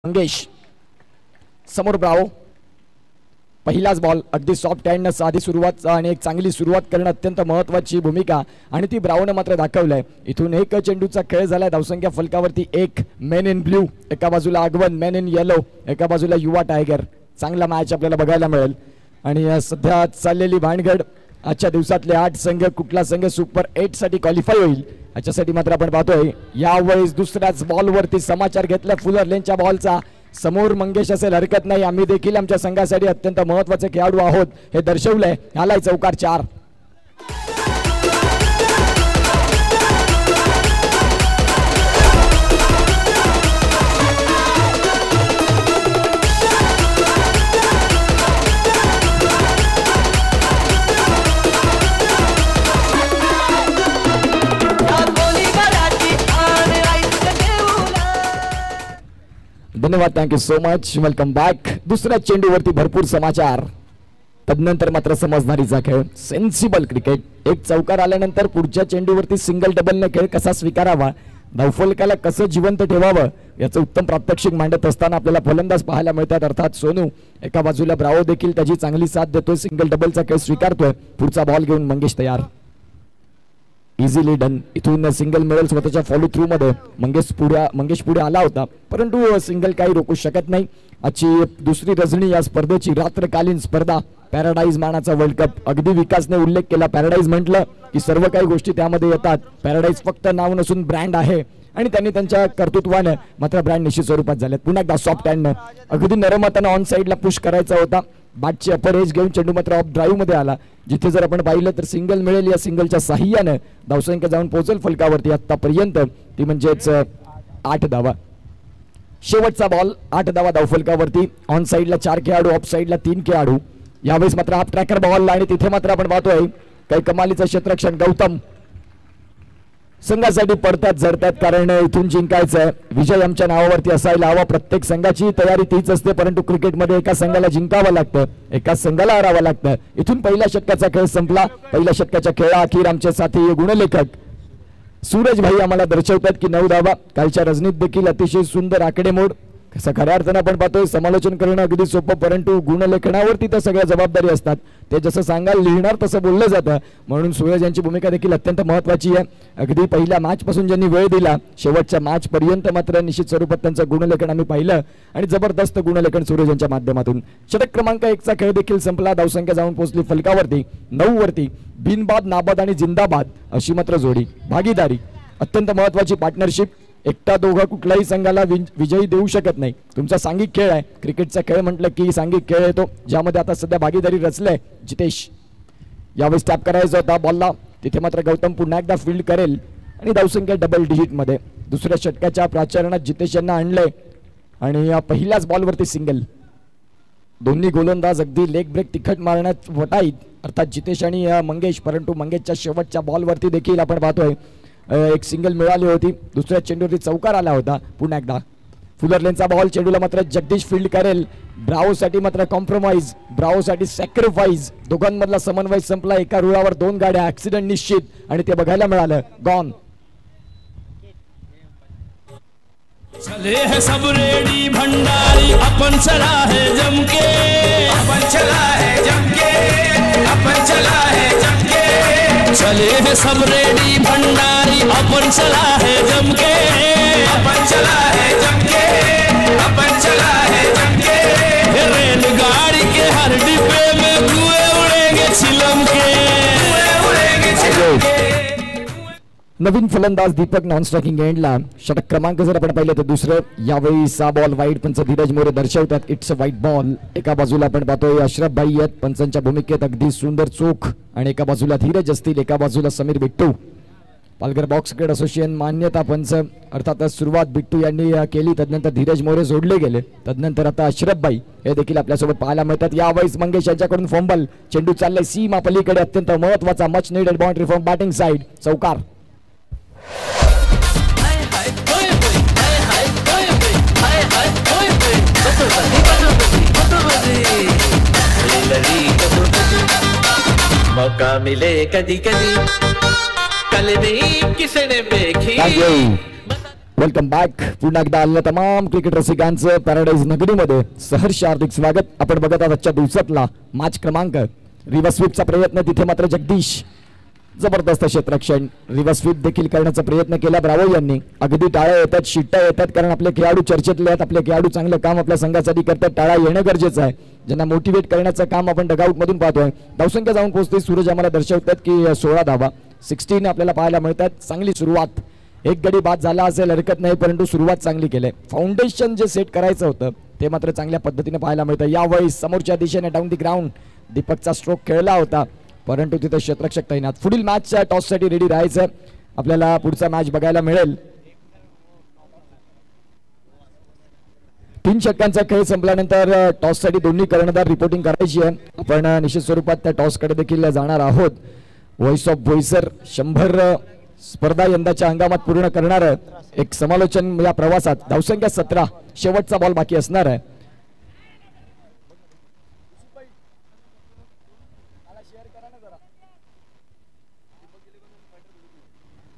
मंगेश समोर ब्रावो. पहिलाच बॉल अगदी सॉफ्ट हँडनं साधी सुरुवात आणि एक चांगली सुरुवात करणं अत्यंत महत्त्वाची भूमिका आणि ती ब्रावोने मात्र दाखवलंय. इथून एक चेंडूचा खेळ झालाय. धावसंख्या फलकावरती एक. मेन इन ब्ल्यू एका बाजूला आगवन, मेन इन येलो एका बाजूला युवा टायगर. चांगला मॅच आपल्याला बघायला मिळेल. आणि सध्या चाललेली भानगड आजच्या दिवसातले 8 संघ, कुठला संघ सुपर 8 साठी क्वालिफाय होईल याच्यासाठी मात्र आपण पाहतोय. यावेळेस दुसऱ्याच बॉलवरती समाचार घेतला फुलर लेनच्या बॉलचा. समोर मंगेश असेल हरकत नाही, आम्ही देखील आमच्या संघासाठी अत्यंत महत्त्वाचे खेळाडू आहोत हे दर्शवलंय. आलाय चौकार 4. धन्यवाद, thank you so much, welcome back. दुसऱ्या चेंडूवरती भरपूर समाचार, तदनंतर मात्र समजणारीचा खेळ. Sensible cricket. एक चौकार आल्यानंतर पुढच्या चेंडूवरती सिंगल डबलने खेळ कसा स्वीकारावा, धावफलकाला कसं जिवंत ठेवावं याचं उत्तम प्रात्यक्षिक मांडत असताना आपल्याला फलंदाज पाहायला मिळतात. अर्थात सोनू एका बाजूला, ब्रावो देखील त्याची चांगली साथ देतोय, सिंगल डबलचा खेळ स्वीकारतोय. पुढचा बॉल घेऊन मंगेश तयार. Easily done. इथून सिंगल मिळेल स्वतःच्या फॉलो थ्रू मध्ये. मंगेश पुढे आला होता, परंतु सिंगल काही रोखू शकत नाही. आजची दुसरी रजनी या स्पर्धेची, रात्रकालीन स्पर्धा, पॅराडाईज मानाचा वर्ल्ड कप. अगदी विकासने उल्लेख केला. पॅराडाईज म्हटलं की सर्व काही गोष्टी त्यामध्ये येतात. पॅराडाईज फक्त नाव नसून ब्रँड आहे आणि त्यांनी त्यांच्या कर्तृत्वाने मात्र ब्रँड निश्चित स्वरूपात झालेत. पुन्हा एकदा सॉफ्ट हँडनं अगदी नरम हातानं ऑन साईडला पुश करायचा होता. बॅटची अपर एज घेऊन चेंडू मात्र ऑफ ड्राईव्ह मध्ये आला. जिथे जर आपण पाहिलं तर सिंगल मिळेल. या सिंगलच्या साह्याने धावसंख्या जाऊन पोहोचेल फलकावरती आतापर्यंत ती म्हणजेच 8 धावा. शेवटचा बॉल 8 धावा धावफलकावरती. ऑन साईडला 4 खेळाडू, ऑफ साईडला 3 खेळाडू. यावेळेस मात्र हाफ ट्रॅकर बॉल आणि तिथे मात्र आपण पाहतोय काही कमालीचं क्षेत्ररक्षण. गौतम संघासाठी पडतात झरतात, कारण इथून जिंकायचंय. विजय आमच्या नावावरती असायला हवा. प्रत्येक संघाची तयारी तीच असते, परंतु क्रिकेटमध्ये एका संघाला जिंकावं लागतं, एका संघाला हरावं लागतं. इथून पहिल्या षटकाचा खेळ संपला. पहिल्या षटकाच्या खेळाअखेर आमचे साथी गुणलेखक सूरज भाई आम्हाला दर्शवतात की 9 धावा. कालच्या रजनीत देखील अतिशय सुंदर आकडेमोड. कसं खऱ्या अर्थानं आपण पाहतोय समालोचन करणं अगदी सोपं, परंतु गुणलेखनावरती तर सगळ्या जबाबदारी असतात. ते जसं सांगाल लिहिणार तसं बोललं जातं. म्हणून सूरज यांची भूमिका देखील अत्यंत महत्त्वाची आहे. अगदी पहिल्या मॅच पासून ज्यांनी वेळ दिला शेवटच्या मॅच पर्यंत मात्र निश्चित स्वरूपात त्यांचं गुणलेखन आम्ही पाहिलं आणि जबरदस्त गुणलेखन सूरज यांच्या माध्यमातून. षटक क्रमांक 1 चा खेळ देखील संपला. धावसंख्या जाऊन पोहोचली फलकावरती 9 वरती. बिनबाद, नाबाद आणि जिंदाबाद अशी मात्र जोडी, भागीदारी, अत्यंत महत्त्वाची पार्टनरशिप. एकटा दोघा कुठल्याही संघाला विजयी देऊ शकत नाही. तुमचा सांघिक खेळ आहे. क्रिकेटचा खेळ म्हटलं की सांघिक खेळ येतो, ज्यामध्ये आता सध्या भागीदारी रचलंय. जितेश यावेळेस टॅप करायचा होता बॉलला, तिथे मात्र गौतम पुन्हा एकदा फील्ड करेल आणि धावसंख्या डबल डिजिट मध्ये. दुसऱ्या षटकाच्या प्राचारणात जितेश यांना आणलंय आणि या पहिल्याच बॉलवरती सिंगल. दोन्ही गोलंदाज अगदी लेग ब्रेक तिखट मारण्यात वटाईत, अर्थात जितेश आणि मंगेश. परंतु मंगेशच्या शेवटच्या बॉलवरती देखील आपण पाहतोय एक सिंगल मिळाली होती. दुसऱ्या चेंडूवरती चौकार आला होता. पुन्हा एकदा फुलर लेनचा बॉल. चेंडूला मात्र जगदीश फील्ड करेल. ब्रावोसाठी मात्र कॉम्प्रोमाइज, ब्रावोसाठी सॅक्रिफाईस. दोघांमधला समन्वय संपला. एका रुळावर 2 गाड्या, ऍक्सिडेंट निश्चित आणि ते बघायला मिळालं. गॉन. चले है सब रेडी भंडारी, अपन चला है जमके, अपन चला है जमके, अपन चला है जमके. चले है सब रेडी भंडारी, अपन चला है जमके, अपन चला है जमके, अपन चला है जमके. रेलगाड़ी के हर डिब्बे में धुएं उड़ेंगे छिलम के, धुएं उड़ेंगे छिलम के. नवीन फलंदाज दीपक नॉन स्ट्रायकिंग एंडला. षटक क्रमांक जर आपण पाहिलं तर दुसरं. यावेळी 6 बॉल वाईट. पंच धीरज मोरे दर्शवतात इट्स अ वाईट बॉल. एका बाजूला आपण पाहतोय अशरफ भाई आहेत पंचांच्या भूमिकेत, अगदी सुंदर चोख. आणि एका बाजूला धीरज असतील, एका बाजूला Sameer Bittu. Palghar box cricket association मान्यता पंच. अर्थातच सुरुवात बिट्टू यांनी केली, तदनंतर धीरज मोरे जोडले गेले, तदनंतर आता अशरफ भाई हे देखील आपल्यासोबत पाहायला मिळतात. यावेळेस मंगेश यांच्याकडून फंबल. चेंडू चाललाय सीमा पलीकडे. अत्यंत महत्वाचा much needed boundary from batting side. चौकार. मौका मिले कधी कधी, कल नहीं किसी ने देखी. Welcome back. पुन्हा एकदा आलेल्या तमाम क्रिकेट रसिकांचं पॅराडाईज नगरीमध्ये सहर्ष हार्दिक स्वागत. आपण बघत आहात आजच्या दिवसातला मॅच क्रमांक. रिव्हर्स स्वीपचा प्रयत्न, तिथे मात्र जगदीश जबरदस्त क्षेत्ररक्षण. रिव्हर्स स्वीप देखील करण्याचा प्रयत्न केला ब्रावो यांनी. अगदी टाळ्या येतात, शिट्ट्या येतात, कारण आपले खेळाडू चर्चेतले आहेत. आपले खेळाडू चांगलं काम आपल्या संघासाठी करतात. टाळ्या येणं गरजेचं आहे. ज्यांना मोटिवेट करण्याचं काम आपण डगआउट मधून पाहतोय. धावसंख्या जाऊन पोहोचते. सूरज आम्हाला दर्शवतात की 16 धावा 16 आपल्याला पाहायला मिळतात. चांगली सुरुवात. एक गडी बाद झाला असेल हरकत नाही, परंतु सुरुवात चांगली केली. फाउंडेशन जे सेट करायचं होतं ते मात्र चांगल्या पद्धतीने पाहायला मिळतं. यावेळी समोरच्या दिशेने डाऊन दी ग्राउंड दीपकचा स्ट्रोक खेळला होता, परंतु तिथे क्षेत्ररक्षक तैनात. पुढील मॅचच्या टॉससाठी रेडी राहायचं. आपल्याला पुढचा मॅच बघायला मिळेल. 3 षटकांचा खेळ संपल्यानंतर टॉससाठी दोन्ही कर्णधार रिपोर्टिंग करायची आहे. आपण निश्चित स्वरूपात त्या टॉसकडे देखील जाणार आहोत. व्हॉइस ऑफ बोईसर 100 स्पर्धा यंदाच्या हंगामात पूर्ण करणार एक समालोचन या प्रवासात. धावसंख्या 17, शेवटचा बॉल बाकी असणार आहे.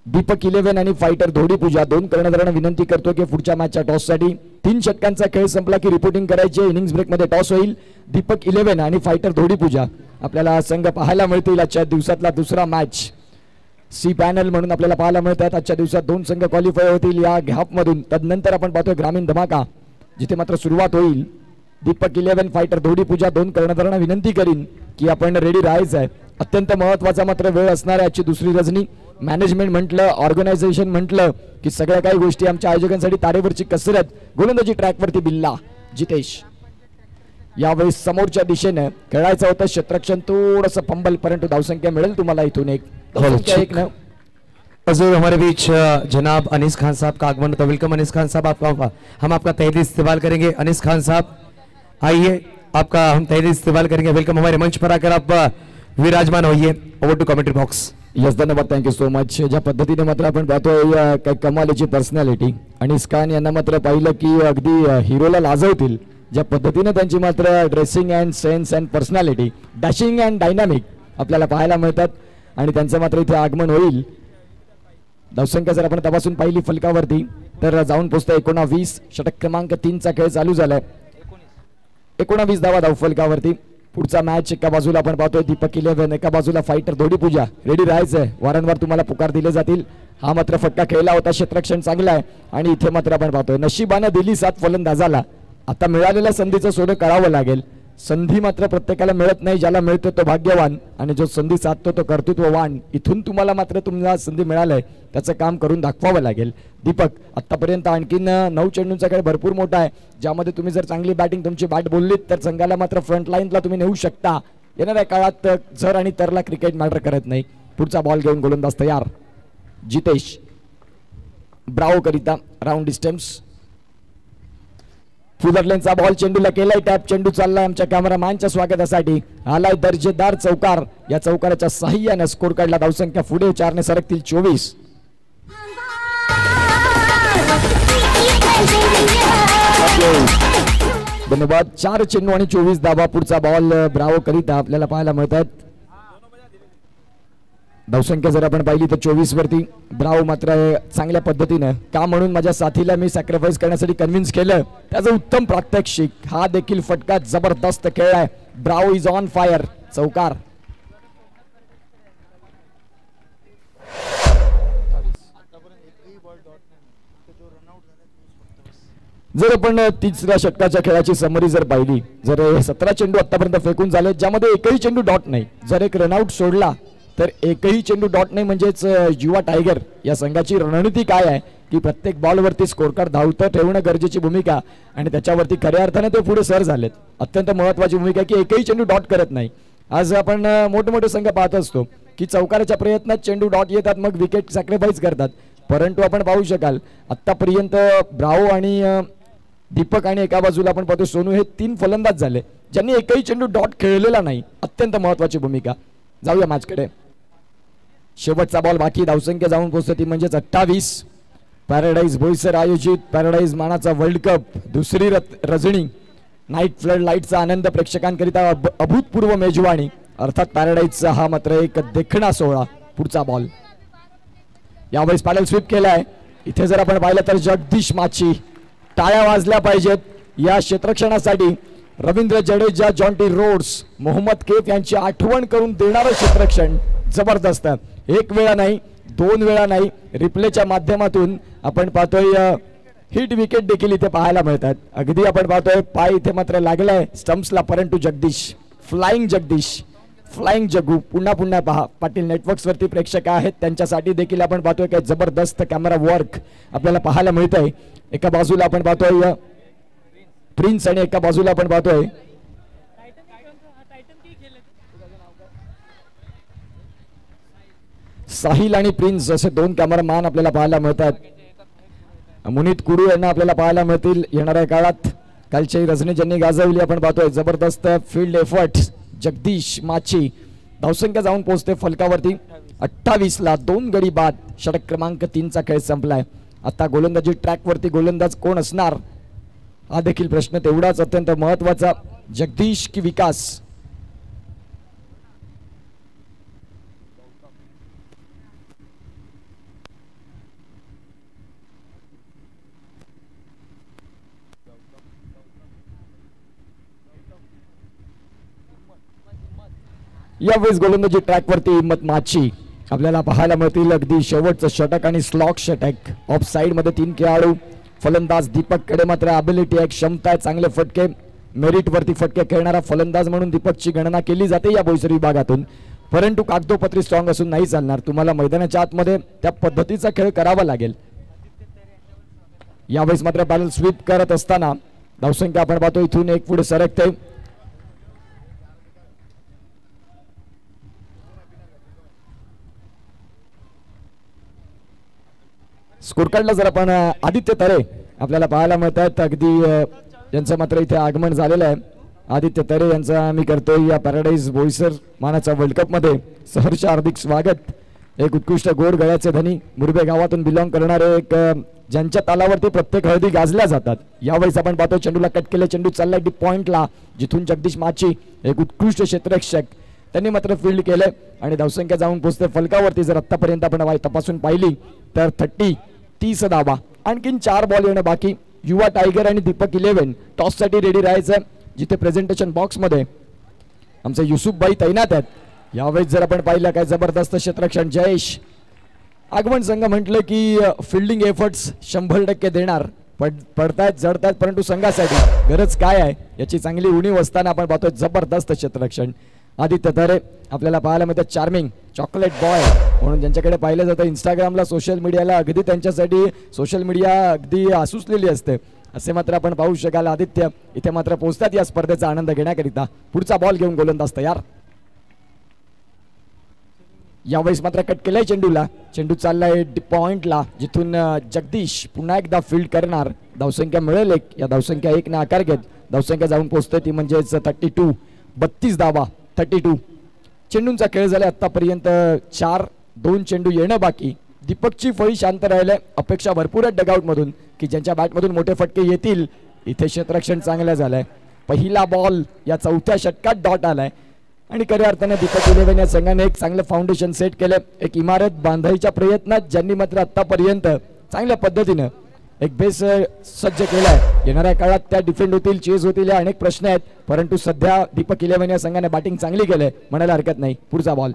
दीपक 11 आणि फायटर धोडी पूजा दोन कर्णधारांना विनंती करतो की पुढच्या मॅचच्या टॉससाठी 3 षटकांचा खेळ संपला की रिपोर्टिंग करायचे. इनिंग्स ब्रेक मध्ये टॉस होईल. दीपक 11 आणि फायटर धोडी पूजा आपल्याला संघ पाहायला मिळतील. आजच्या दिवसातला दुसरा मॅच सी पॅनल म्हणून आपल्याला पाहायला मिळतात. आजच्या दिवसात 2 संघ क्वालिफाय होतील या गॅप मधून. तदनंतर आपण पाहतोय ग्रामीण धमाका, जिथे मात्र सुरुवात होईल. दीपक 11 फायटर धोडी पूजा दोन कर्णधारांना विनंती करीन की आपण रेडी राहायचं आहे. अत्यंत महत्वाचा मात्र वेळ असणार आहे आजची दुसरी रजनी. मॅनेजमेंट म्हटलं, ऑर्गनायझेशन म्हटलं की सगळ्या काही गोष्टी आमच्या आयोजकांसाठी तारेवरची कसरत. गोलंदाजी ट्रॅकवरती बिल्ला जितेश. यावेळी समोरच्या दिशेने खेळायचं होतं. क्षेत्ररक्षण थोडंसं फंबल, परंतु धावसंख्या मिळेल तुम्हाला इथून एक हमारे बीच जनाब अनीस खान साहब का आगमन होता. वेलकम अनीस खान साहब, आपका हम आपका तहे दिल इस्तेमाल करेंगे. अनीस खान साहब आइए, आपका हम तहे दिल इस्तेमाल करेंगे. वेलकम. हमारे मंच पर आकर आप विराजमान होइए. Over to commentary box. Yes, धन्यवाद, थँक्यू सो मच. ज्या पद्धतीने मात्र आपण पाहतोय काही कमालीची पर्सनॅलिटी. अनीस खान यांना मात्र पाहिलं की अगदी हिरोला लाजवतील. ज्या पद्धतीने त्यांची मात्र dressing and sense and personality, dashing and dynamic आपल्याला पाहायला मिळतात. आणि त्यांचं मात्र इथे आगमन होईल. धावसंख्या जर आपण तपासून पाहिली फलकावरती तर जाऊन पोहोचतं 19. षटक क्रमांक 3चा खेळ चालू झालाय. 19 धावा धाव फलकावरती. पुढचा मॅच एका बाजूला आपण पाहतोय दीपक 11, एका बाजूला फायटर धोडी पूजा. रेडी राहायचंय. वारंवार तुम्हाला पुकार दिले जातील. हा मात्र फटका खेळला होता. क्षेत्ररक्षण चांगला आहे. आणि इथे मात्र आपण पाहतोय नशिबाने दिली साथ फलंदाजाला. आता मिळालेल्या संधीचं सोनं करावं लागेल. संधी मात्र प्रत्येकाला मिळत नाही. ज्याला मिळतो तो भाग्यवान, आणि जो संधी साधतो तो कर्तृत्ववान. इथून तुम्हाला मात्र तुम्हाला संधी मिळालंय त्याचं काम करून दाखवावं लागेल. दीपक आतापर्यंत आणखीन 9 चेंडूंचा खेळ भरपूर मोठा आहे, ज्यामध्ये तुम्ही जर चांगली बॅटिंग तुमची बॅट बोललीत तर संघाला मात्र फ्रंट लाईनला तुम्ही नेऊ शकता. येणाऱ्या काळात झर आणि तरला क्रिकेट मॅटर करत नाही. पुढचा बॉल घेऊन गोलंदाज तयार. जितेश ब्रावो करिता राऊंड डिस्टन्स. फुदरलेनचा बॉल चेंडूला केलाय टॅप. चेंडू चाललाय आमच्या कॅमेरामॅनच्या स्वागतासाठी. आलाय दर्जेदार चौकार. या चौकाराच्या साह्याने स्कोर काढला. धावसंख्या पुढे 4 ने सरकतील 24. धन्यवाद. 4 चेंडू आणि 24 धावा. पुढचा बॉल ब्रावो करिता आपल्याला पाहायला मिळतात. धावसंख्या जर आपण पाहिली तर 24 वरती. ब्रावो मात्र चांगल्या पद्धतीनं का म्हणून माझ्या साथीला मी सॅक्रिफाईस करण्यासाठी कन्व्हिन्स केलं त्याचं उत्तम प्रात्यक्षिक. हा देखील फटका जबरदस्त खेळ आहे. Bravo is on fire. चौकार. जर आपण 3ऱ्या षटकाच्या खेळाची समरी जर पाहिली, जर 17 चेंडू आतापर्यंत फेकून झाले ज्यामध्ये एकही चेंडू डॉट नाही. जर एक रनआउट सोडला तर एकही चेंडू डॉट नाही. म्हणजेच युवा टायगर या संघाची रणनीती काय आहे की प्रत्येक बॉलवरती स्कोर कार्ड धावतं ठेवणं गरजेची भूमिका, आणि त्याच्यावरती खऱ्या अर्थाने ते पुढे सर झालेत. अत्यंत महत्वाची भूमिका की एकही चेंडू डॉट करत नाही. आज आपण मोठमोठे संघ पाहत असतो की चौकाराच्या प्रयत्नात चेंडू डॉट येतात, मग विकेट सॅक्रिफाईस करतात. परंतु आपण पाहू शकाल आतापर्यंत ब्रावो आणि दीपक आणि एका बाजूला आपण पाहतो सोनू, हे 3 फलंदाज झाले ज्यांनी एकही चेंडू डॉट खेळलेला नाही. अत्यंत महत्वाची भूमिका. जाऊया मॅचकडे. शेवटचा बॉल बाकी. धावसंख्या जाऊन पोहोचते ती म्हणजेच 28. पॅराडाईज बोईसर आयोजित पॅराडाईज मानाचा वर्ल्ड कप दुसरी रजनी. नाईट फ्लड लाईटचा आनंद प्रेक्षकांकरिता अभूतपूर्व मेजवानी. अर्थात पॅराडाईजचा हा मात्र एक देखणा सोहळा. पुढचा बॉल यावेळेस पॅडल स्वीप केलाय. इथे जर आपण पाहिलं तर जगदीश माची, टाळ्या वाजल्या पाहिजेत या क्षेत्ररक्षणासाठी. रवींद्र जडेजा, जॉन्टी रोड्स, मोहम्मद कैफ यांची आठवण करून देणारं क्षेत्ररक्षण जबरदस्त. एक वेळा नाही, दोन वेळा नाही, रिप्लेच्या माध्यमातून आपण पाहतोय हिट विकेट देखील इथे पाहायला मिळतात. अगदी आपण पाहतोय पाय इथे मात्र लागलाय स्टंप्सला, परंतु जगदीश, फ्लाइंग जगदीश, फ्लाइंग जगू पुन्हा पुन्हा पहा. पाटील नेटवर्क्स वरती प्रेक्षक आहेत, त्यांच्यासाठी देखील आपण पाहतोय काय जबरदस्त कॅमेरा वर्क आपल्याला पाहायला मिळतंय. एका बाजूला आपण पाहतोय प्रिन्स आणि एका बाजूला आपण पाहतोय साहिल आणि प्रिन्स असे दोन कॅमेरामॅन आपल्याला पाहायला मिळतात. मुनीत कुडू यांना आपल्याला पाहायला मिळतील येणाऱ्या काळात. कालची रजनी ज्यांनी गाजवली आपण पाहतोय जबरदस्त फील्ड एफर्ट. जगदीश माची धावसंख्या जाऊन पोहोचते फलकावरती 28 ला, 2 गडी बाद. षटक क्रमांक 3 चा खेळ संपलाय. आता गोलंदाजी ट्रॅक वरती गोलंदाज कोण असणार हा देखील प्रश्न तेवढाच अत्यंत महत्वाचा. जगदीश की विकास? यावेळेस गोलंदाजी ट्रॅक वरती हिम्मत माची आपल्याला पाहायला मिळतील. अगदी शेवटचं षटक आणि स्लॉक षटक. ऑफ साइड मध्ये 3 खेळाडू. फलंदाज दीपक कडे मात्र अबिलिटी आहे, क्षमता आहे, चांगले फटके, मेरिट वरती फटके खेळणारा फलंदाज म्हणून दीपकची गणना केली जाते या बोईसर विभागातून. परंतु कागदोपत्री स्ट्रॉंग असून नाही चालणार, तुम्हाला मैदानाच्या आतमध्ये त्या पद्धतीचा खेळ करावा लागेल. यावेळेस मात्र बॅलल स्वीप करत असताना धावसंख्या आपण पाहतो इथून एक पुढे सरकते. स्कोर कार्डला जर आपण आदित्य तरे आपल्याला पाहायला मिळतात. अगदी यांचं मात्र इथे आगमन झालेलं आहे. आदित्य तरे यांचं आम्ही करतोय या पॅराडाईज बोईसर मानाच्या वर्ल्ड कप मध्ये सहर्ष हार्दिक स्वागत. एक उत्कृष्ट गोड गळ्याचे धनी, मुरबे गावातून बिलॉंग करणारे एक ज्यांच्या तालावरती प्रत्येक हळदी गाजल्या जातात. यावेळेस आपण पाहतो चेंडूला कट केले, चेंडू चाललाय डीप पॉइंटला, जिथून जगदीश माची एक उत्कृष्ट क्षेत्ररक्षक त्यांनी मात्र फील्ड केले आणि धावसंख्या जाऊन पोहोचते फलकावरती. जर आतापर्यंत आपण तपासून पाहिली तर 30 धावा. आणखीन 4 बॉल येणं बाकी. युवा टायगर आणि दीपक 11 टॉस साठी रेडी राहायचं, जिथे प्रेझेंटेशन बॉक्स मध्ये आमचे युसुफ भाई तैनात आहेत. यावेळेस जर आपण पाहिलं काय जबरदस्त क्षेत्ररक्षण. जयेश आगमन संघ म्हटलं की फिल्डिंग एफर्ट्स 100% देणार. पडतायत जडतायत, परंतु संघासाठी गरज काय आहे याची चांगली उणीव असताना आपण पाहतोय जबरदस्त क्षेत्ररक्षण. आदित्य तरे आपल्याला पाहायला मिळतात चार्मिंग चॉकलेट बॉय म्हणून ज्यांच्याकडे पाहिलं जातं इंस्टाग्रामला, सोशल मीडियाला. अगदी त्यांच्यासाठी सोशल मीडिया अगदी आसुसलेली असते, असे मात्र आपण पाहू शकाल. आदित्य इथे मात्र पोहोचतात या स्पर्धेचा आनंद घेण्याकरिता. पुढचा बॉल घेऊन गोलंदाज तयार. यावेळेस मात्र कट केलाय चेंडूला, चेंडू चाललाय पॉइंटला, जिथून जगदीश पुन्हा एकदा फील्ड करणार. धावसंख्या मिळेल एक, या धावसंख्या 1 ने आकार घेत धावसंख्या जाऊन पोहोचते ती म्हणजेच 32 धावा. 32 चेंडूंचा खेळ झाला आतापर्यंत. 4-2 चेंडू येणं बाकी. दीपकची फळी शांत राहिले, अपेक्षा भरपूर आहेत डगआउट मधून की ज्यांच्या बॅट मधून मोठे फटके येतील. इथे क्षेत्ररक्षण चांगलं झालंय. पहिला बॉल या 4थ्या षटकात डॉट आलाय आणि खऱ्या अर्थाने दीपक 11 या संघाने एक चांगलं फाउंडेशन सेट केलं. एक इमारत बांधायच्या प्रयत्नात ज्यांनी मात्र आतापर्यंत चांगल्या पद्धतीनं एक बेस सज्ज केलाय. येणाऱ्या काळात त्या डिफेंड होतील, चेज होतील, या अनेक प्रश्न आहेत. परंतु सध्या दीपक 11 या संघाने बॅटिंग चांगली केलंय म्हणायला हरकत नाही. पुढचा बॉल.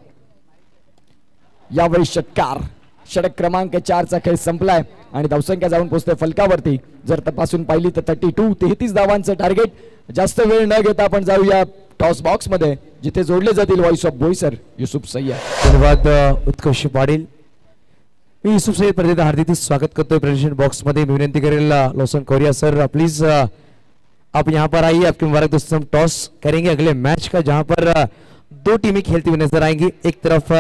यावेळी षटकार. षटक क्रमांक 4 चा खेळ संपलाय आणि धावसंख्या जाऊन पोहोचते फलकावरती. जर तपासून पाहिली तर 33 धावांचं टार्गेट. जास्त वेळ न घेता आपण जाऊया टॉस बॉक्स मध्ये, जिथे जोडले जातील व्हॉइस ऑफ बोईसर युसुफ सय्यद. धन्यवाद उत्कर्ष पाटील. मी युसुफ सय्यद प्रदेश हार्दिक स्वागत करते प्रेजेंटेशन बॉक्स में. मैं विनती करेगा लोसन कोरिया सर प्लीज आप यहाँ पर आइए. आपके मुबारक दोस्तों, हम टॉस करेंगे अगले मैच का, जहाँ पर 2 टीमें खेलती हुई नजर आएंगी. एक तरफ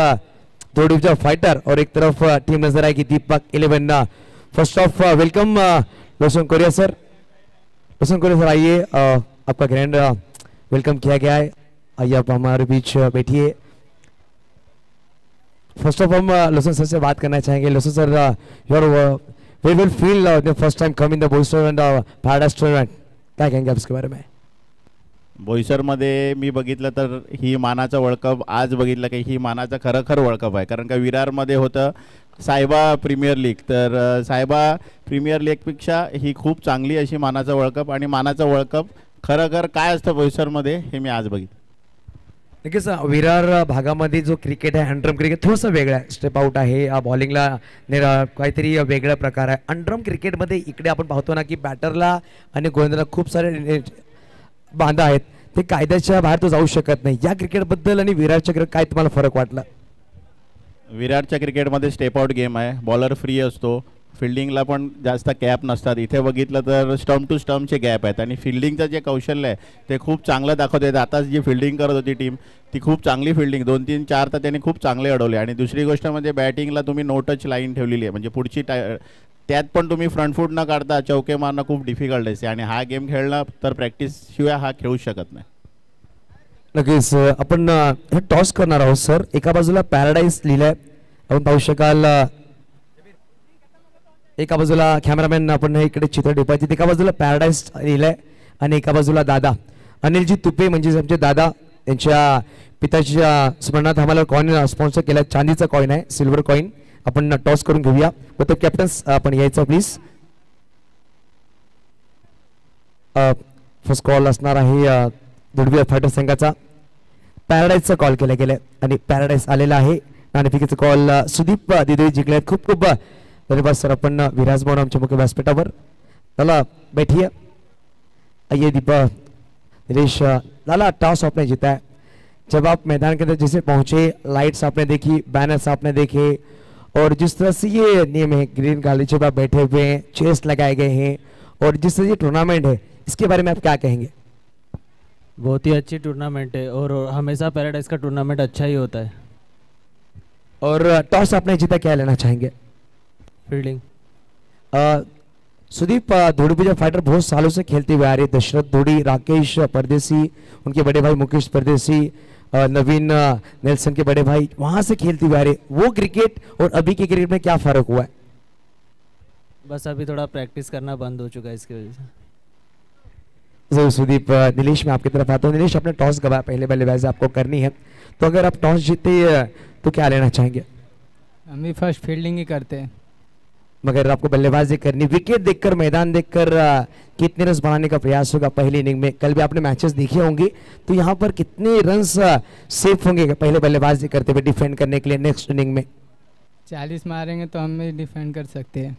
2 डिविजन फाइटर और एक तरफ टीम नजर आएगी दीपक 11. फर्स्ट ऑफ वेलकम लोसन कोरिया सर. लोसन कोरिया सर आइए, आपका ग्रैंड वेलकम किया गया है. आइए आप हमारे बीच बैठिए. फर्स्ट ऑफ हम लोसन सर से बात करना चाहेंगे. लोसन sir, your way will feel the first time come in the Boisar end paradise tournament, क्या कहेंगे आप इसके बारे में? बोईसरमध्ये मी बघितलं तर ही मानाचा वर्ल्ड कप, आज बघितलं की ही मानाचा खरं वर्ल्ड कप आहे. कारण का विरारमध्ये होतं सायबा प्रीमियर लीग. तर सायबा प्रीमियर लीगपेक्षा ही खूप चांगली अशी मानाचा वर्ल्ड कप, आणि मानाचा वर्ल्ड कप खरं काय असतं बोईसरमध्ये हे मी आज बघितलं. नक्कीच विरार भागामध्ये जो क्रिकेट आहे अंडरम क्रिकेट थोडंसं वेगळं आहे. स्टेप आउट आहे, बॉलिंगला काहीतरी वेगळा प्रकार आहे. अंडरम क्रिकेटमध्ये इकडे आपण पाहतो ना की बॅटरला आणि गोलंदाजाला खूप सारे बांधा आहेत, ते कायद्याच्या बाहेर तो जाऊ शकत नाही. या क्रिकेटबद्दल आणि विरारच्या क्रिकेट काय तुम्हाला फरक वाटला? विराटच्या क्रिकेटमध्ये स्टेप आउट गेम आहे, बॉलर फ्री असतो, फिल्डिंगला पण जास्त गॅप नसतात. इथे बघितलं तर स्टंप टू स्टंपचे गॅप आहेत, आणि फिल्डिंगचं जे कौशल्य आहे ते खूप चांगलं दाखवत आहेत. आता जी फिल्डिंग करत होती टीम ती खूप चांगली फिल्डिंग 2-3-4 तर त्यांनी खूप चांगले अडवले. आणि दुसरी गोष्ट म्हणजे बॅटिंगला तुम्ही नो टच लाईन ठेवलेली आहे, म्हणजे पुढची त्यात पण तुम्ही फ्रंट फूट न काढता चौके मारणं खूप डिफिकल्ट असते, आणि हा गेम खेळणं तर प्रॅक्टिसशिवाय हा खेळू शकत नाही. नक्कीच आपण टॉस करणार आहोत सर. एका बाजूला पॅराडाईज लिहिलंय, आपण पाहू शकाल. एका बाजूला कॅमेरामॅन आपण इकडे चित्र टिपायचे, एका बाजूला पॅराडाईज लिहिलंय आणि एका बाजूला दादा अनिलजी तुपे म्हणजे आमचे दादा, यांच्या पिताच्या स्मरणार्थ आम्हाला कॉइन स्पॉन्सर केला. चांदीचा कॉइन आहे, सिल्वर कॉइन. आपण टॉस करून घेऊया. तो कॅप्टन्स आपण यायचं प्लीज. फर्स्ट कॉल असणार आहे दुर्बीर फायटर संघाचा. पॅराडाईजचा कॉल केला गेलाय आणि पॅराडाईज आलेला आहे. नाणेफेकीचा कॉल सुदीप दिदे जिंकले. खूप खूप धन्यवाद सर. अपन विराजमान आमच्या मुख्य व्यासपीठावर. चला बैठिए. आइए दीपा निलेश. लाला टॉस आपने जीता है. जब आप मैदान के अंदर जैसे पहुंचे, लाइट्स आपने देखी, बैनर्स आपने देखे, और जिस तरह से ये नियम है ग्रीन गालीचे पर आप बैठे हुए हैं, चेयर्स लगाए गए हैं, और जिस तरह ये टूर्नामेंट है इसके बारे में आप क्या कहेंगे? बहुत ही अच्छी टूर्नामेंट है और हमेशा पैराडाइज का टूर्नामेंट अच्छा ही होता है. और टॉस आपने जीता, क्या लेना चाहेंगे? फील्डिंग. सुदीप धोड़ी फाइटर बहुत सालों से खेलते हुए आ रहे. दशरथ धोड़ी, राकेश परदेसी, उनके बड़े भाई मुकेश परदेसी, नवीन नेल्सन के बड़े भाई वहां से खेलते हुए आ रहे. वो क्रिकेट और अभी के क्रिकेट में क्या फर्क हुआ है? बस अभी थोड़ा प्रैक्टिस करना बंद हो चुका है इसकी वजह से. सुदीप, नीलेश मैं आपकी तरफ आता हूँ. नीलेश, आपने टॉस गवाया, पहले बल्लेबाजी आपको करनी है, तो अगर आप टॉस जीते तो क्या लेना चाहेंगे? हम भी फर्स्ट फील्डिंग ही करते हैं. मगर आपको बल्लेबाजी करनी, विकेट देखकर, मैदान देखकर कितने रन बनाने का प्रयास होगा पहली इनिंग में? कल भी आपने मैचेस देखे होंगे, तो यहाँ पर कितने रन सेफ होंगे पहले बल्लेबाजी करते हुए डिफेंड करने के लिए नेक्स्ट इनिंग में? 40 मारेंगे तो हम भी डिफेंड कर सकते हैं.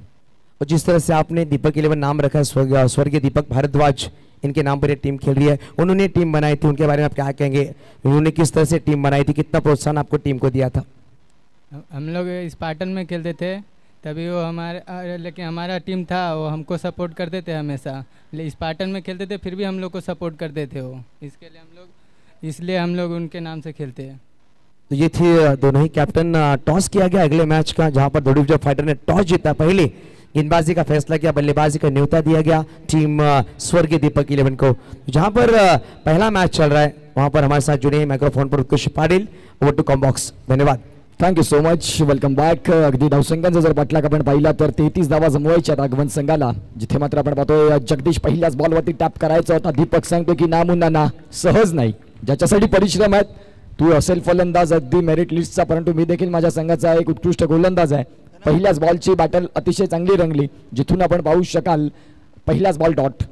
और जिस तरह से आपने दीपक 11 नाम रखा है, स्वर्गीय दीपक भारद्वाज, इनके नाम पर ये टीम खेल रही है. उन्होंने टीम बनाई थी, उनके बारे में आप क्या कहेंगे? उन्होंने किस तरह से टीम बनाई थी, कितना प्रोत्साहन आपको टीम को दिया था? हम लोग स्पार्टन में खेलते थे तभी वो हमारे, लेकिन हमारा टीम था वो हमको सपोर्ट करते थे हमेशा. स्पार्टन में खेलते थे फिर भी हम लोग को सपोर्ट करते थे वो, इसलिए हम लोग उनके नाम से खेलते हैं. तो ये थी दोनों ही कैप्टन. टॉस किया गया अगले मैच का, जहां पर धोड़ी फाइटर ने टॉस जीता, पहले गेंदबाजी का फैसला किया, बल्लेबाजी का न्योता दिया गया टीम स्वर्गीय दीपक 11 को. जहां पर पहला मैच चल रहा है वहां पर हमारे साथ जुड़े हैं माइक्रोफोन पर Utkrusht Patil. Over to combox. धन्यवाद. Thank you so much. Welcome back. अगदी धावसंख्यांचा जर पाठलाग आपण पाहिला तर 33 धावा जमवायच्या आगमन संघाला, जिथे मात्र आपण पाहतोय जगदीश पहिल्याच बॉलवरती टॅप करायचा होता. दीपक सांगतो की नामुन्ना ना सहज नाही, ज्याच्यासाठी परिश्रम आहेत. तू असेल फलंदाज अगदी मेरिट लिस्टचा, परंतु मी देखील माझ्या संघाचा एक उत्कृष्ट गोलंदाज आहे. पहिल्याच बॉलची बॅटल अतिशय चांगली रंगली, जिथून आपण पाहू शकाल पहिल्याच बॉल डॉट.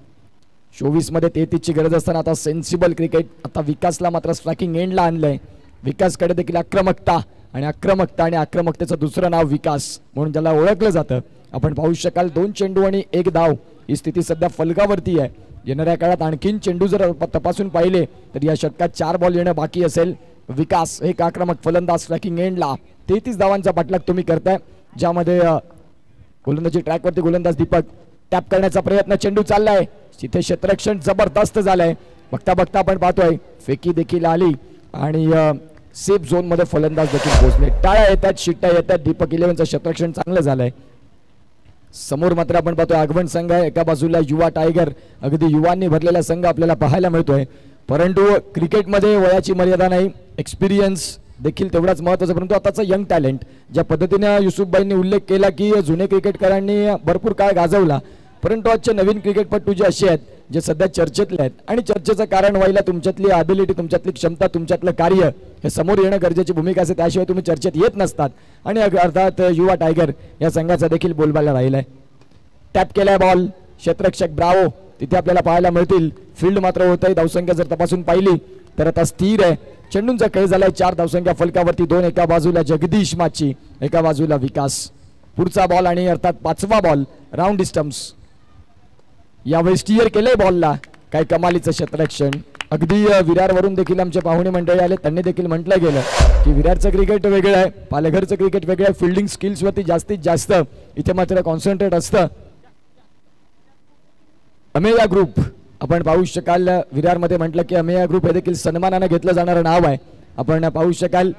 24 मध्ये 33 ची गरज असताना आता सेन्सिबल क्रिकेट. आता विकासला मात्र स्ट्रायकिंग एंडला आणलंय. विकासकडे देखील आक्रमकता आणि आक्रमकतेचं दुसरं नाव विकास म्हणून ज्याला ओळखलं जातं. आपण पाहू शकाल 2 चेंडू आणि 1 धाव ही स्थिती सध्या फलकावरती आहे. येणाऱ्या काळात आणखीन चेंडू जर तपासून पाहिले तर या षटकात 4 बॉल येणं बाकी असेल. विकास एक आक्रमक फलंदाज स्ट्रायकिंग एंडला 33 धावांचा पाठलाग तुम्ही करताय, ज्यामध्ये गोलंदाजी ट्रॅकवरती गोलंदाज दीपक टॅप करण्याचा प्रयत्न, चेंडू चाललाय, तिथे क्षेत्ररक्षण जबरदस्त झालंय. बघता बघता आपण पाहतोय फेकी देखील आली आणि सेफ झोन मध्ये फलंदाज देखील पोहोचले. टाळ्या येतात, शिट्ट्या येतात. दीपक 11चं क्षेत्ररक्षण चांगलं झालंय. समोर मात्र आपण पाहतोय आगमन संघ आहे, एका बाजूला युवा टायगर, अगदी युवांनी भरलेला संघ आपल्याला पाहायला मिळतोय. परंतु क्रिकेटमध्ये वयाची मर्यादा नाही, एक्सपिरियन्स देखील तेवढाच महत्त्वाचा. परंतु आताचं यंग टॅलेंट, ज्या पद्धतीने युसुफबाईंनी उल्लेख केला की जुने क्रिकेटकरांनी भरपूर काळ गाजवला, परंतु आजचे नवीन क्रिकेटपटू जे असे आहेत जे सध्या चर्चेतले आहेत आणि चर्चेचं कारण व्हायला तुमच्यातली ॲबिलिटी, तुमच्यातली क्षमता, तुमच्यातलं कार्य हे समोर येणं गरजेची भूमिका असते, त्याशिवाय तुम्ही चर्चेत येत नसतात. आणि अर्थात युवा टायगर या संघाचा देखील बोलबाला राहिलाय. टॅप केलाय बॉल, क्षेत्ररक्षक ब्रावो तिथे आपल्याला पाहायला मिळतील. फील्ड मात्र होत आहे, धावसंख्या जर तपासून पाहिली तर आता स्थिर आहे. चेंडूंचा खेळ झालाय, 4 धावसंख्या फलकावरती, 2 एका बाजूला जगदीश माची, एका बाजूला विकास. पुढचा बॉल आणि अर्थात 5वा बॉल राऊंड डिस्टन्स. यावेळी स्टिअर केलंय बॉलला, काय कमालीचं क्षेत्ररक्षण. अगदी विरारवरून देखील आमचे पाहुणे मंडळी आले, त्यांनी देखील म्हटलं गेलं की विरारचं क्रिकेट वेगळं आहे, पालघरचं क्रिकेट वेगळं आहे. फिल्डिंग स्किल्सवरती जास्तीत जास्त इथे मात्र कॉन्सन्ट्रेट असतं. अमेया ग्रुप आपण पाहू शकाल, विरारमध्ये म्हटलं की अमेया ग्रुप हे देखील सन्मानानं घेतलं जाणारं नाव आहे, आपण पाहू शकाल.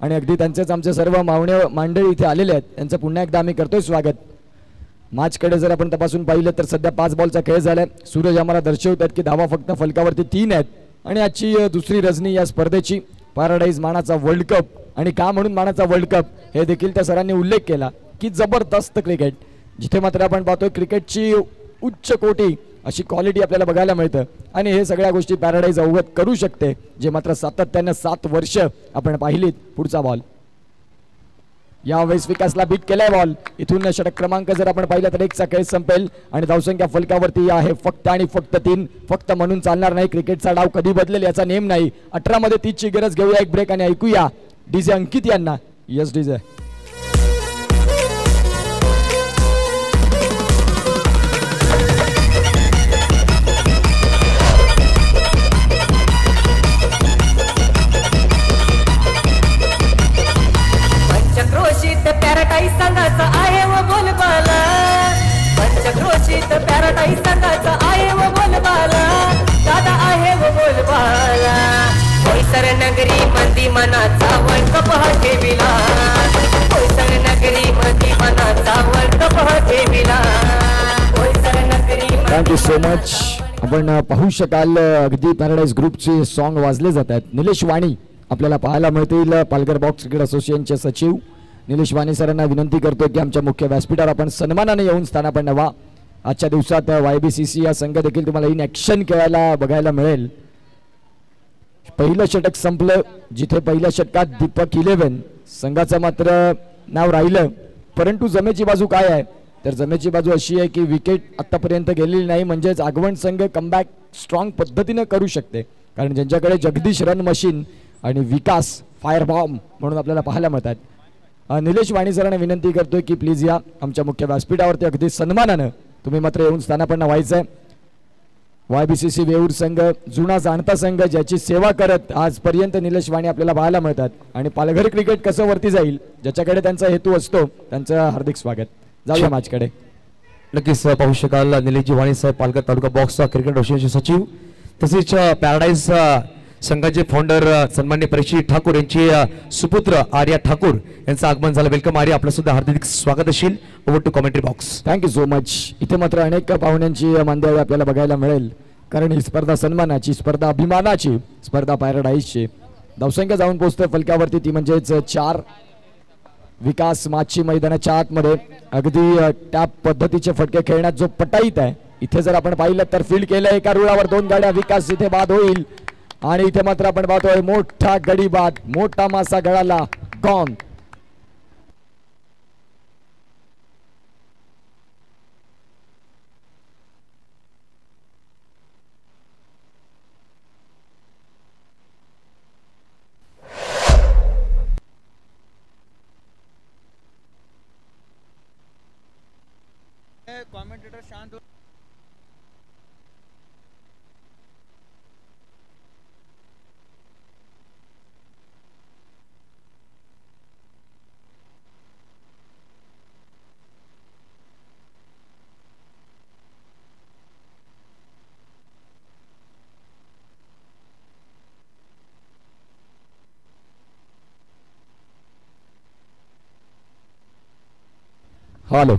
आणि अगदी त्यांचेच आमचे सर्व मंडळी इथे आलेले आहेत, त्यांचं पुन्हा एकदा आम्ही करतोय स्वागत. मॅचकडे जर आपण तपासून पाहिलं तर सध्या 5 बॉलचा खेळ झालाय. सूरज आम्हाला दर्शवतात की धावा फक्त फलकावरती 3 आहेत. आणि आजची दुसरी रजनी या स्पर्धेची, पॅराडाईज मानाचा वर्ल्ड कप. आणि का म्हणून मानाचा वर्ल्ड कप हे देखील त्या सरांनी उल्लेख केला की जबरदस्त क्रिकेट, जिथे मात्र आपण पाहतोय क्रिकेटची उच्च कोटी अशी क्वालिटी आपल्याला बघायला मिळतं. आणि हे सगळ्या गोष्टी पॅराडाईज अवगत करू शकते, जे मात्र सातत्यानं 7 वर्ष आपण पाहिलीत. पुढचा बॉल, यावेळेस विकासला बीट केलाय बॉल. इथून षटक क्रमांक जर आपण पाहिलं तर 1चा खेळ संपेल आणि धावसंख्या फलकावरती आहे फक्त आणि फक्त 3. फक्त म्हणून चालणार नाही, क्रिकेटचा डाव कधी बदलेल याचा नेम नाही. 18 मध्ये 30 ची गरज. घेऊया एक ब्रेक आणि ऐकूया डीजे अंकित यांना. Yes DJ. पॅराडाईज संघाचा आहे व बोलबाला, पंचक्रोशीत पॅराडाईज संघाचा आहे व बोलबाला, दादा आहे व बोलबाला. होयसर नगरी मंदी मनाचा वर्ल्ड कप हा ठेविला, होयसर नगरी मंदी मनाचा वर्ल्ड कप हा ठेविला, होयसर नगरी. Thank you so much. आपण पाहू शकाल अगदी पॅराडाईज ग्रुपचे सॉन्ग वाजले जात आहेत. निलेश वाणी आपल्याला पाहायला मिळतील, पालघर बॉक्स क्रिकेट असोसिएशनचे सचिव. निलेश वाणी सरांना विनंती करतो की आमच्या मुख्य व्यासपीठावर आपण सन्मानाने येऊन स्थानापन्न व्हा. आजच्या दिवसात YBCC हा संघ देखील तुम्हाला इन ॲक्शन खेळायला बघायला मिळेल. पहिलं षटक संपलं, जिथे पहिल्या षटकात दीपक 11 संघाचं मात्र नाव राहिलं. परंतु जमेची बाजू काय आहे तर जमेची बाजू अशी आहे की विकेट आतापर्यंत गेलेली नाही, म्हणजेच आगवण संघ कमबॅक स्ट्रॉंग पद्धतीनं करू शकते, कारण ज्यांच्याकडे जगदीश रन मशीन आणि विकास फायर बॉम्ब म्हणून आपल्याला पाहायला मिळतात. निलेश वाणी सरांना विनंती करतोय की प्लीज या आमच्या मुख्य व्यासपीठावरती अगदी सन्मानानं तुम्ही मात्र येऊन स्थानापन्न व्हायचंय. YBCC वेऊर संघ जुना जाणता संघ, ज्याची सेवा करत आजपर्यंत निलेश वाणी आपल्याला पाहायला मिळतात. आणि पालघर क्रिकेट कसं वरती जाईल ज्याच्याकडे त्यांचा हेतू असतो, त्यांचं हार्दिक स्वागत. जाऊया मॅचकडे. नक्कीच पाहू शकाल निलेशजी वाणी साहेब, पालघर तालुका बॉक्स क्रिकेट असोसिएशनचे सचिव, तसेच पॅराडाईज संघाचे फाउंडर सन्मान्य परीक्षित ठाकूर यांचे सुपुत्र आर्या ठाकूर यांचं आगमन झालं. वेलकम आर्या, आपलं सुद्धा हार्दिक स्वागत असेल. Over to commentary box. Thank you so much. इथे मात्र अनेक पाहुण्यांची मांदियाळी आपल्याला बघायला मिळेल, कारण ही स्पर्धा सन्मानाची, स्पर्धा अभिमानाची, स्पर्धा पॅराडाईजची. धावसंख्या जाऊन पोहोचते फलकावरती, ती म्हणजेच 4. विकास माची मैदानाच्या आतमध्ये अगदी टॅप पद्धतीचे फटके खेळण्यात जो पटाईत आहे. इथे जर आपण पाहिलं तर फील्ड केलं, एका रुळावर 2 गाड्या. विकास इथे बाद होईल आणि इथे मात्र आपण पाहतोय मोठा गडी बाद, मोठा मासा गळाला, गॉन. कमेंटेटर शांत हो. हॅलो,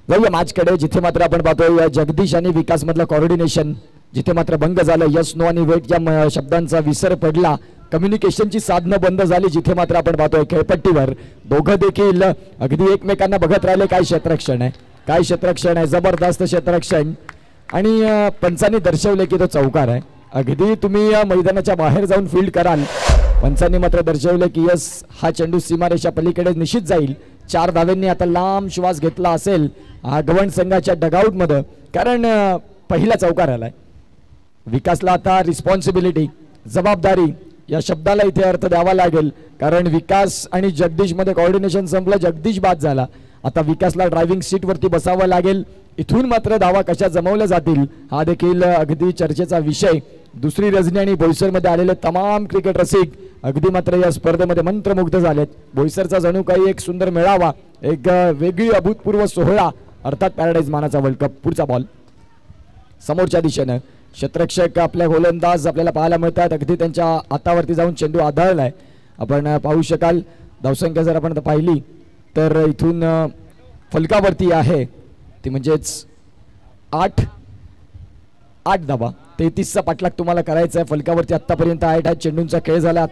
जाऊया मॅचकडे, जिथे मात्र आपण पाहतोय जगदीश आणि विकास मधलं कॉर्डिनेशन जिथे मात्र भंग झालं. यस नो आणि वेट या शब्दांचा विसर पडला, कम्युनिकेशनची साधनं बंद झाली. जिथे मात्र आपण पाहतोय खेळपट्टीवर दोघं देखील अगदी एकमेकांना बघत राहिले. काय क्षेत्ररक्षण आहे, काय क्षेत्ररक्षण आहे, जबरदस्त क्षेत्ररक्षण. आणि पंचांनी दर्शवले की तो चौकार आहे. अगदी तुम्ही या मैदानाच्या बाहेर जाऊन फील्ड कराल, पंचांनी मात्र दर्शवले की यस हा चेंडू सीमारेषा पलीकडे निश्चित जाईल. 4 धावांनी आता लांब श्वास घेतला असेल आगवण संघाच्या डगआउट मध्ये, कारण पहिला चौकार आलाय. विकासला आता रिस्पॉन्सिबिलिटी, जबाबदारी या शब्दाला इथे अर्थ द्यावा लागेल, कारण विकास आणि जगदीश मध्ये कॉर्डिनेशन संपलं. जगदीश बाद झाला, आता विकासला ड्रायव्हिंग सीट वरती बसावं लागेल. इथून मात्र धावा कशा जमवल्या जातील हा देखील अगदी चर्चेचा विषय. दुसरी रजनी आणि बोईसरमध्ये आलेले तमाम क्रिकेट रसिक अगदी मात्र या स्पर्धेमध्ये मंत्रमुग्ध झालेत. बोईसरचा जणू काही एक सुंदर मेळावा, एक वेगळी अभूतपूर्व सोहळा, अर्थात पॅराडाईज मानाचा वर्ल्ड कप. पुढचा बॉल समोरच्या दिशेनं, क्षेत्ररक्षक आपल्या गोलंदाज आपल्याला पाहायला मिळतात. अगदी त्यांच्या हातावरती जाऊन चेंडू आदळलाय. आपण पाहू शकाल धावसंख्या जर आपण पाहिली तर इथून फलकावरती आहे ती म्हणजेच 8 धावा. 33चा पाठलाग तुम्हाला करायचा आहे. फलकावरती आतापर्यंत 8 चेंडूंचा खेळ झाला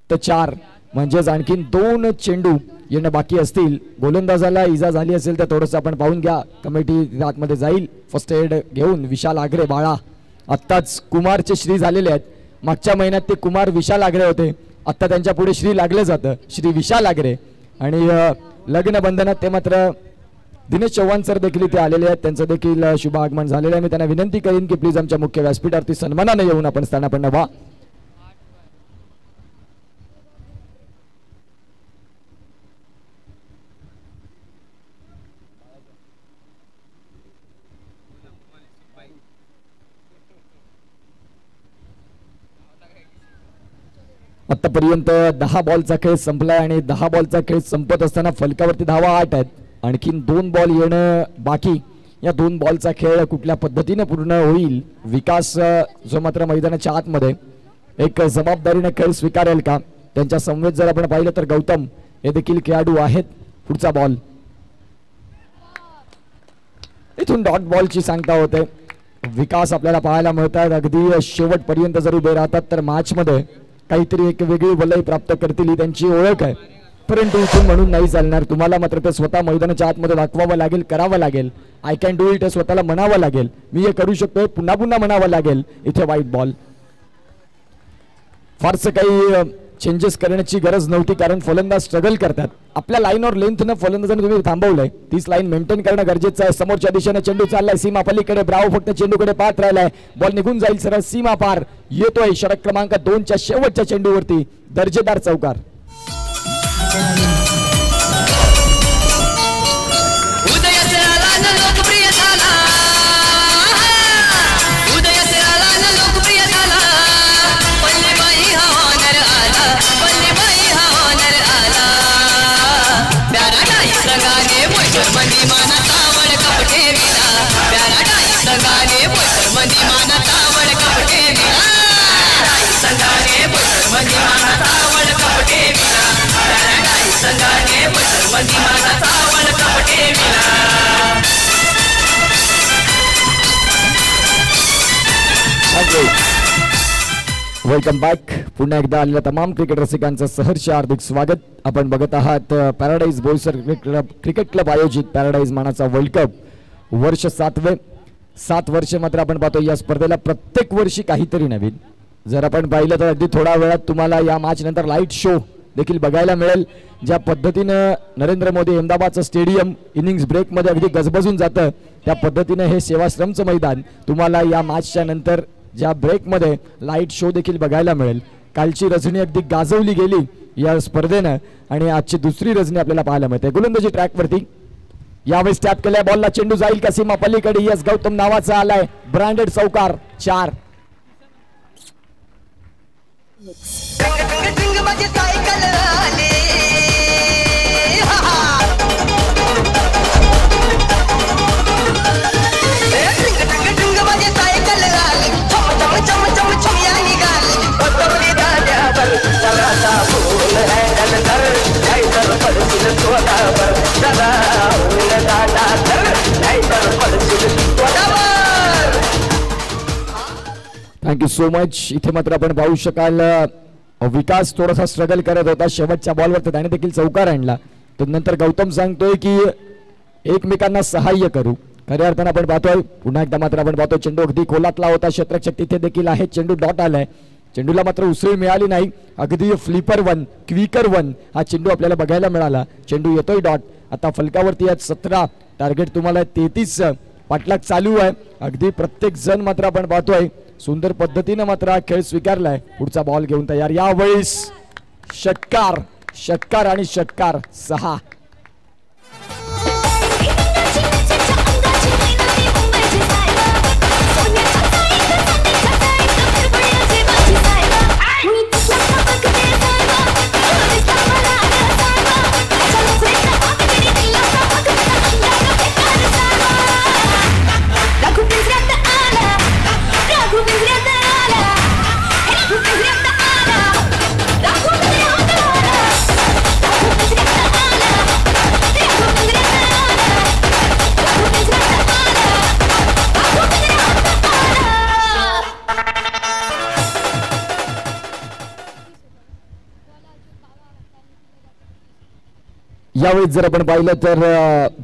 तर 4, म्हणजेच आणखीन 2 चेंडू येणं बाकी असतील. गोलंदाजाला इजा झाली असेल तर थोडंसं आपण पाहून घ्या. कमिटी आतमध्ये जाईल फर्स्ट एड घेऊन. विशाल आगरे बाळा, आत्ताच कुमारचे श्री झालेले आहेत. मागच्या महिन्यात ते कुमार विशाल आगरे होते, आत्ता त्यांच्या पुढे श्री लागलं जातं, श्री विशाल आगरे. आणि लग्न बंधनात ते मात्र दिनेश चव्हाण सर देखील इथे आलेले आहेत, त्यांचं देखील शुभ आगमन झालेलं आहे. मी त्यांना विनंती करीन की प्लीज आमच्या मुख्य व्यासपीठावरती सन्मानाने येऊन आपण स्थानापन्न व्हा. आतापर्यंत 10 बॉलचा खेळ संपलाय आणि 10 बॉलचा खेळ संपत असताना फलकावरती धावा 8 आहेत. आणखीन 2 बॉल येणं बाकी. या 2 बॉलचा खेळ कुठल्या पद्धतीने पूर्ण होईल. विकास जो मात्र मैदानाच्या आतमध्ये एक जबाबदारीने खेळ स्वीकारेल का, त्यांच्या समवेत जर आपण पाहिलं तर गौतम हे देखील खेळाडू आहेत. पुढचा बॉल इथून डॉट बॉलची सांगता होते. विकास आपल्याला पाहायला मिळतात अगदी शेवटपर्यंत जर उभे राहतात तर मॅच मध्ये काहीतरी एक वेगळी वलय प्राप्त करतील ही त्यांची ओळख आहे. परंतु इथून म्हणून नाही चालणार. तुम्हाला मात्र ते स्वतः मैदानाच्या आतमध्ये दाखवावं लागेल, करावं लागेल. आय कॅन डू इट हे स्वतःला म्हणावं लागेल. मी हे करू शकतोय पुन्हा पुन्हा म्हणावं लागेल. इथे वाईट बॉल. फारसं काही चेंजेस करण्याची गरज नव्हती, कारण फलंदाज स्ट्रगल करतात. आपल्या लाईन और लेंथनं फलंदाजाने तुम्ही थांबवलंय, तीच लाईन मेंटेन करणं गरजेचं आहे. समोरच्या दिशेने चेंडू चाललाय सीमा पलीकडे. ब्रावो फक्त चेंडूकडे पाहत राहिलाय. बॉल निघून जाईल सरळ सीमा पार. येतोय षटक क्रमांक 2च्या शेवटच्या चेंडूवरती दर्जेदार चौकार. Welcome back. पुन्हा एकदा आलेल्या तमाम क्रिकेट रसिकांचं सहर्ष हार्दिक स्वागत. आपण बघत आहात पॅराडाईज बोईसर क्रिकेट क्लब आयोजित पॅराडाईज मानाचा वर्ल्ड कप. वर्ष 7वे. 7 वर्ष मात्र आपण पाहतो या स्पर्धेला प्रत्येक वर्षी काहीतरी नवीन. जर आपण पाहिलं तर अगदी थोड्या वेळात तुम्हाला या मॅच नंतर लाईट शो देखील बघायला मिळेल. ज्या पद्धतीनं नरेंद्र मोदी अहमदाबादचं स्टेडियम इनिंग्स ब्रेकमध्ये अगदी गजबजून जातं, त्या पद्धतीनं हे सेवाश्रमचं मैदान तुम्हाला या मॅचच्या नंतर ज्या ब्रेकमध्ये लाईट शो देखील बघायला मिळेल. कालची रजनी अगदी गाजवली गेली या स्पर्धेनं आणि आजची दुसरी रजनी आपल्याला पाहायला मिळते. गोलंदाजी ट्रॅकवरती यावेळेस टॅप केलाय. बॉलला चेंडू जाईल का सीमा पलीकडे. यस गौतम नावाचा आलाय. ब्रँडेड चौकार 4. Thank you so much. इथे मात्र आपण पाहू शकाल विकास थोडासा स्ट्रगल करत होता शेवटच्या बॉलवर, तर त्याने देखील चौकार आणला. तर नंतर गौतम सांगतोय की एकमेकांना सहाय्य करू. खऱ्या अर्थानं आपण पाहतोय पुन्हा एकदा मात्र आपण पाहतोय चेंडू अगदी खोलातला होता. क्षेत्ररक्षक तिथे देखील आहे. चेंडू डॉट आलाय. चेंडूला मात्र उसळी मिळाली नाही. अगदी फ्लिपर वन क्विकर वन हा चेंडू आपल्याला बघायला मिळाला. चेंडू येतोय डॉट. आता फलकावरती आहेत 17 टार्गेट तुम्हाला 33. पाठलाग चालू आहे. अगदी प्रत्येक जण मात्र आपण पाहतोय सुंदर पद्धतीने मात्र हा खेळ स्वीकारलाय. पुढचा बॉल घेऊन तयार. यावेळेस षटकार षटकार आणि षटकार 6. यावेळी जर आपण पाहिलं तर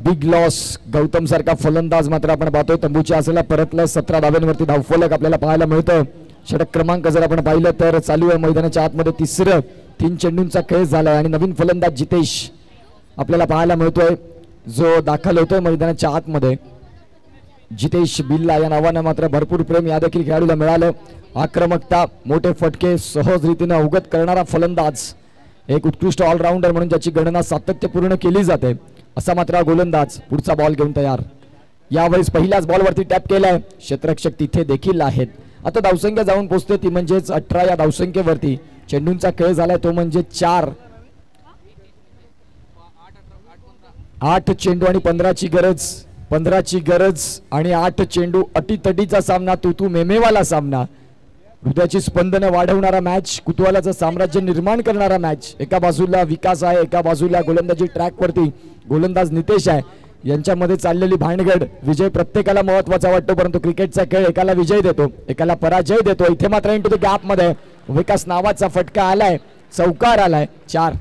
बिग लॉस गौतम सारखा फलंदाज मात्र आपण पाहतोय तंबूच्या असलेला परतला. 17 धाव्यांवरती धावफलक आपल्याला पाहायला मिळतं. षटक क्रमांक जर आपण पाहिलं तर चालू आहे मैदानाच्या आतमध्ये 3रं 3 चेंडूंचा खेळ झालाय आणि नवीन फलंदाज जितेश आपल्याला पाहायला मिळतोय जो दाखल होतोय मैदानाच्या आतमध्ये. जितेश बिल्ला या नावानं मात्र भरपूर प्रेम या देखील खेळाडूला मिळालं. आक्रमकता मोठे फटके सहज रीतीने अवगत करणारा फलंदाज. एक उत्कृष्ट ऑलराऊंडर म्हणून ज्याची गणना सातत्यपूर्ण केली जाते असा मात्र गोलंदाज. पुढचा बॉल घेऊन तयार. यावेळेस पहिल्याच बॉलवरती टॅप केलाय. क्षेत्ररक्षक तिथे देखील आहेत. आता धावसंख्या जाऊन पोहोचते ती म्हणजेच 18 या धावसंख्येवरती. चेंडूंचा खेळ झालाय तो म्हणजे 4. 8 चेंडू आणि 15ची गरज. 15ची गरज आणि 8 चेंडू. अटीतटीचा सामना. तू मेमेवाला सामना. हृदयाची स्पंदनं वाढवणारा मॅच. कुतूहलाचं साम्राज्य निर्माण करणारा मॅच. एका बाजूला विकास आहे. एका बाजूला गोलंदाजी ट्रॅकवरती गोलंदाज नितेश आहे. यांच्यामध्ये चाललेली भानगड. विजय प्रत्येकाला महत्वाचा वाटतो परंतु क्रिकेटचा खेळ एकाला विजय देतो एकाला पराजय देतो. इथे मात्र इंटू द गॅप मध्ये विकास नावाचा फटका आलाय. चौकार आलाय. 4.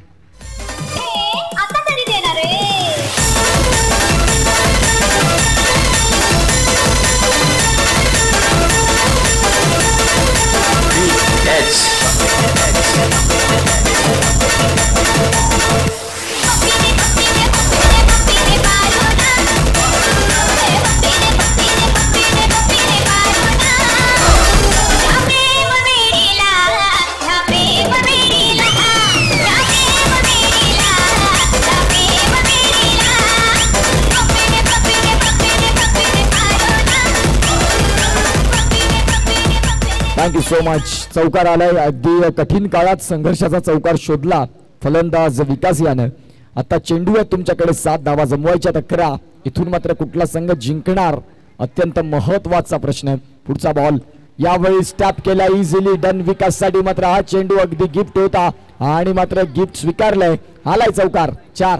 Thank you so much. चौकार आलाय. अगदी कठीण काळात संघर्षाचा चौकार शोधला फलंदाज विकास यानं. आता चेंडू आहे तुमच्याकडे 7 धावा जमवायच्या 11. इथून मात्र कुठला संघ जिंकणार अत्यंत महत्वाचा प्रश्न. पुढचा बॉल यावेळी टॅप केला. इझिली डन विकास साठी. मात्र हा चेंडू अगदी गिफ्ट होता आणि मात्र गिफ्ट स्वीकारलंय. आलाय चौकार. 4.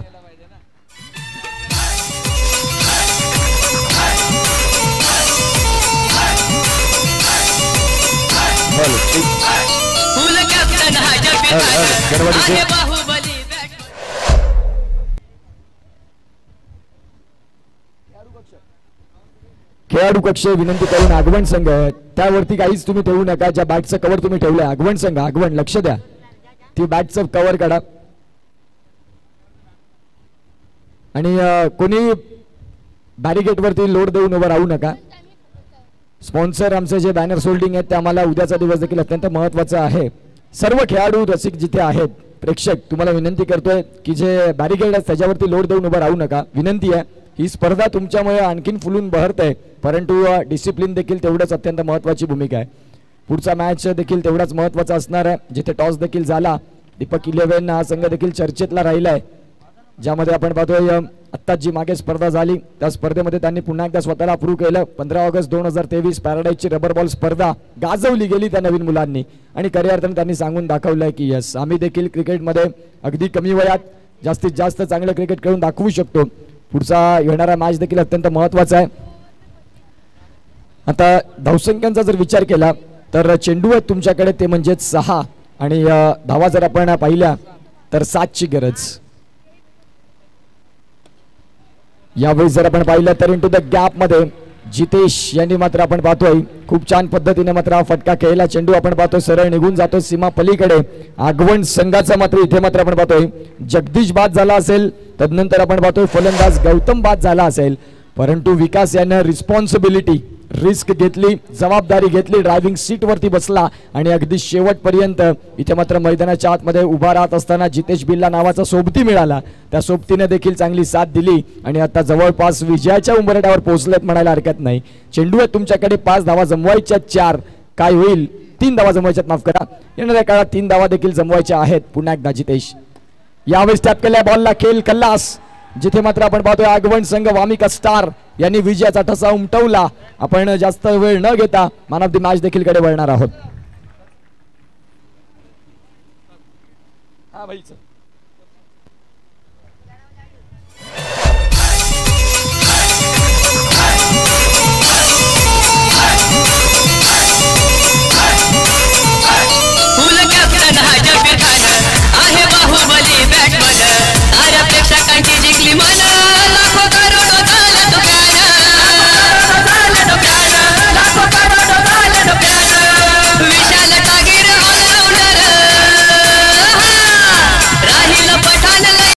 खेळाडू कक्ष विनंती करून आगवण संघ त्यावरती काहीच तुम्ही ठेवू नका. ज्या बॅटचं कव्हर तुम्ही ठेवलंय आगवण संघ आगवण लक्ष द्या. ती बॅटचं कव्हर काढा आणि कोणी बॅरिकेड वरती लोड देऊन उभं राहू नका. स्पॉन्सर आमचे जे बॅनर होल्डिंग आहेत ते आम्हाला उद्याचा दिवस देखील अत्यंत महत्वाचा आहे. सर्व खेळाडू रसिक जिथे आहेत प्रेक्षक तुम्हाला विनंती करतोय की जे बॅरिकेड आहे त्याच्यावरती लोड देऊन उभं राहू नका. विनंती आहे. ही स्पर्धा तुमच्यामुळे आणखीन फुलून बहरते परंतु डिसिप्लिन देखील तेवढंच अत्यंत महत्वाची भूमिका आहे. पुढचा मॅच देखील तेवढाच महत्वाचा असणार आहे. जिथे टॉस देखील झाला. दीपक 11 हा संघ देखील चर्चेतला राहिलाय. ज्यामध्ये आपण पाहतोय आत्ता जी मागे स्पर्धा झाली त्या स्पर्धेमध्ये त्यांनी पुन्हा एकदा स्वतःला प्रूव्ह केलं. 15 ऑगस्ट 2023 पॅराडाईजची रबर बॉल स्पर्धा गाजवली गेली त्या नवीन मुलांनी आणि खऱ्या अर्थाने त्यांनी सांगून दाखवलंय की यस आम्ही देखील क्रिकेटमध्ये अगदी कमी वयात जास्तीत जास्त चांगलं क्रिकेट खेळून दाखवू शकतो. पुढचा येणारा मॅच देखील अत्यंत महत्वाचा आहे. आता धावसंख्यांचा जर विचार केला तर चेंडू आहेत तुमच्याकडे ते म्हणजे 6 आणि धावा जर आपण पाहिल्या तर 7ची गरज. यावेळी जर आपण पाहिलं तर इंटू द गॅप मध्ये जितेश यांनी मात्र आपण पाहतोय खूप छान पद्धतीने मात्र हा फटका खेळला. चेंडू आपण पाहतोय सरळ निघून जातो सीमा पलीकडे. आगवण संघाचा मात्र इथे मात्र आपण पाहतोय जगदीश बाद झाला असेल, तदनंतर आपण पाहतोय फलंदाज गौतम बाद झाला असेल, परंतु विकास यानं रिस्पॉन्सिबिलिटी रिस्क घेतली, जबाबदारी घेतली, ड्रायव्हिंग सीट वरती बसला आणि अगदी शेवटपर्यंत इथे मात्र मैदानाच्या आतमध्ये उभा राहत असताना जितेश बिल्ला नावाचा सोबती मिळाला. त्या सोबतीने देखील चांगली साथ दिली आणि आता जवळपास विजयाच्या उंबरठ्यावर पोहोचलेत म्हणायला हरकत नाही. चेंडू आहे तुमच्याकडे, 5 धावा जमवायच्या, 4 काय होईल, 3 धावा जमवायच्यात, माफ करा, येणाऱ्या काळात 3 धावा देखील जमवायच्या आहेत. पुन्हा एकदा जितेश यावेळेस टॅप केल्या बॉलला खेळ खल्लास, जिथे मात्र आपण पाहतोय आगवण संघ वामिका स्टार यांनी विजयाचा ठसा उमटवला. आपण जास्त वेळ न घेता मॅन ऑफ द मॅच देखील कडे वळणार आहोत.